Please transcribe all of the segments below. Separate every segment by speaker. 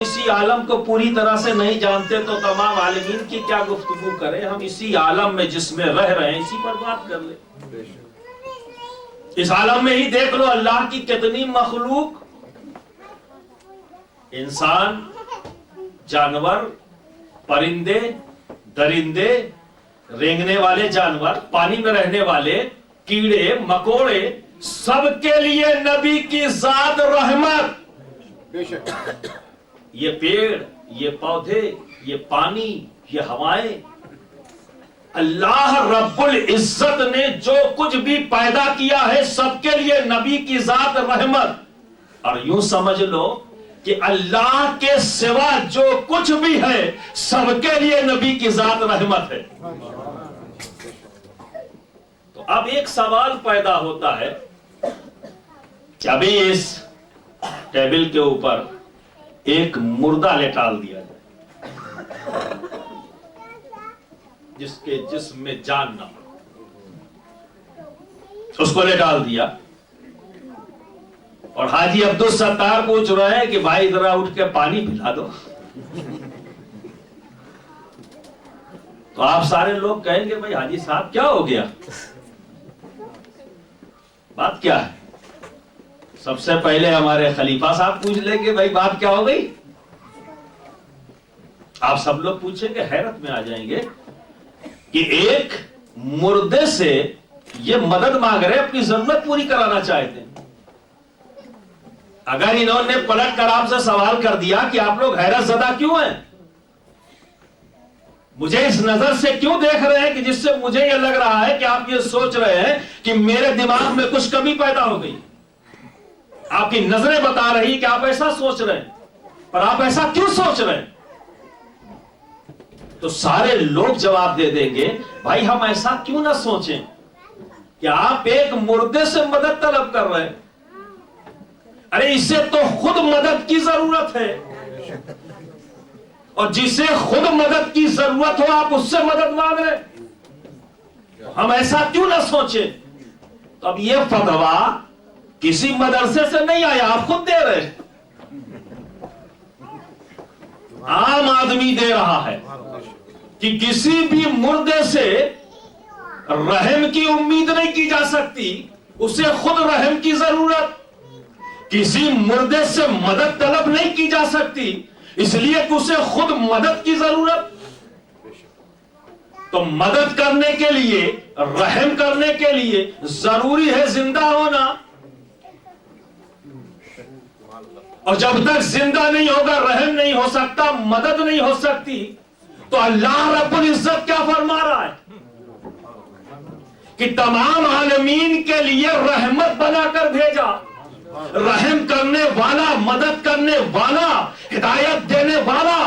Speaker 1: اسی عالم کو پوری طرح سے نہیں جانتے تو تمام عالمین کی کیا گفتگو کریں. ہم اسی عالم میں جس میں رہ رہے ہیں اسی پر بات کر لیں. اس عالم میں ہی دیکھ لو اللہ کی کتنی مخلوق، انسان، جانور، پرندے، درندے، رینگنے والے جانور، پانی میں رہنے والے کیڑے مکوڑے، سب کے لیے نبی کی ذات رحمت. بے شک یہ پیڑ، یہ پودے، یہ پانی، یہ ہوائیں، اللہ رب العزت نے جو کچھ بھی پیدا کیا ہے سب کے لیے نبی کی ذات رحمت. اور یوں سمجھ لو کہ اللہ کے سوا جو کچھ بھی ہے سب کے لیے نبی کی ذات رحمت ہے. تو اب ایک سوال پیدا ہوتا ہے کہ ابھی اس ٹیبل کے اوپر ایک مردہ لٹال دیا جائے جس کے جسم میں جان نہ ہو، اس کو لٹال دیا اور حاجی عبدالستار پوچھ رہے ہیں کہ بھائی ذرا اٹھ کے پانی پلا دو. تو آپ سارے لوگ کہیں گے بھائی حاجی صاحب کیا ہو گیا، بات کیا ہے؟ سب سے پہلے ہمارے خلیفہ صاحب پوچھ لیں گے بھائی بات کیا ہو گئی. آپ سب لوگ پوچھیں گے، حیرت میں آ جائیں گے کہ ایک مردے سے یہ مدد مانگ رہے، اپنی ضرورت پوری کرانا چاہتے ہیں. اگر انہوں نے پلٹ کر آپ سے سوال کر دیا کہ آپ لوگ حیرت زدہ کیوں ہیں، مجھے اس نظر سے کیوں دیکھ رہے ہیں کہ جس سے مجھے یہ لگ رہا ہے کہ آپ یہ سوچ رہے ہیں کہ میرے دماغ میں کچھ کمی پیدا ہو گئی، آپ کی نظریں بتا رہی کہ آپ ایسا سوچ رہے ہیں، پر آپ ایسا کیوں سوچ رہے ہیں؟ تو سارے لوگ جواب دے دیں گے بھائی ہم ایسا کیوں نہ سوچیں کہ آپ ایک مردے سے مدد طلب کر رہے ہیں. ارے اسے تو خود مدد کی ضرورت ہے، اور جسے خود مدد کی ضرورت ہو آپ اس سے مدد مانگ رہے. ہم ایسا کیوں نہ سوچیں؟ تو اب یہ فتویٰ کسی مدرسے سے نہیں آیا، آپ خود دے رہے، عام آدمی دے رہا ہے کہ کسی بھی مردے سے رحم کی امید نہیں کی جا سکتی، اسے خود رحم کی ضرورت. کسی مردے سے مدد طلب نہیں کی جا سکتی اس لیے کہ اسے خود مدد کی ضرورت. تو مدد کرنے کے لیے، رحم کرنے کے لیے ضروری ہے زندہ ہونا، اور جب تک زندہ نہیں ہوگا رحم نہیں ہو سکتا، مدد نہیں ہو سکتی. تو اللہ رب العزت کیا فرما رہا ہے کہ تمام عالمین کے لیے رحمت بنا کر بھیجا، رحم کرنے والا، مدد کرنے والا، ہدایت دینے والا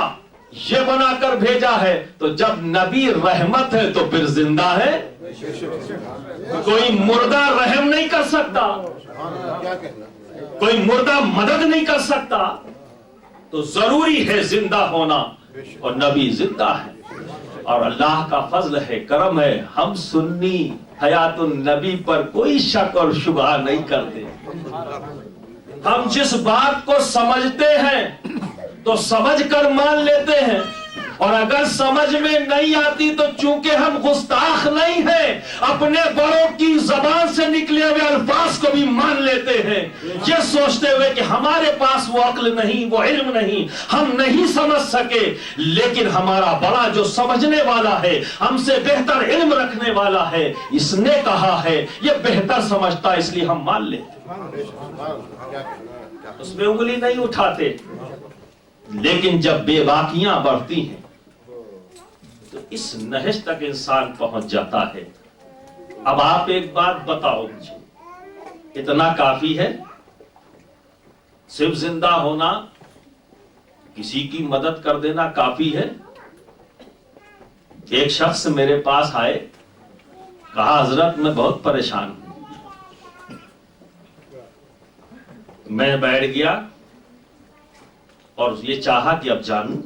Speaker 1: یہ بنا کر بھیجا ہے. تو جب نبی رحمت ہے تو پھر زندہ ہے. کوئی مردہ رحم نہیں کر سکتا، کوئی مردہ مدد نہیں کر سکتا. تو ضروری ہے زندہ ہونا، اور نبی زندہ ہے. اور اللہ کا فضل ہے، کرم ہے، ہم سنی حیات النبی پر کوئی شک اور شبہ نہیں کرتے. ہم جس بات کو سمجھتے ہیں تو سمجھ کر مان لیتے ہیں، اور اگر سمجھ میں نہیں آتی تو چونکہ ہم گستاخ نہیں ہیں اپنے بڑوں کی زبان سے نکلے ہوئے الفاظ کو بھی مان لیتے ہیں، یہ سوچتے ہوئے کہ ہمارے پاس وہ عقل نہیں، وہ علم نہیں، ہم نہیں سمجھ سکے. لیکن ہمارا بڑا جو سمجھنے والا ہے، ہم سے بہتر علم رکھنے والا ہے، اس نے کہا ہے، یہ بہتر سمجھتا اس لیے ہم مان لیتے، اس میں انگلی نہیں اٹھاتے. لیکن جب بے باکیاں بڑھتی ہیں تو اس نہج تک انسان پہنچ جاتا ہے. اب آپ ایک بات بتاؤ مجھے، اتنا کافی ہے؟ صرف زندہ ہونا، کسی کی مدد کر دینا کافی ہے؟ ایک شخص میرے پاس آئے، کہا حضرت میں بہت پریشان ہوں. میں بیٹھ گیا اور یہ چاہا کہ اب جانوں.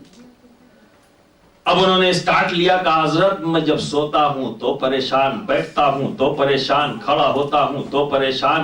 Speaker 1: اب انہوں نے اسٹارٹ لیا، کہا حضرت میں جب سوتا ہوں تو پریشان، بیٹھتا ہوں تو پریشان، کھڑا ہوتا ہوں تو پریشان،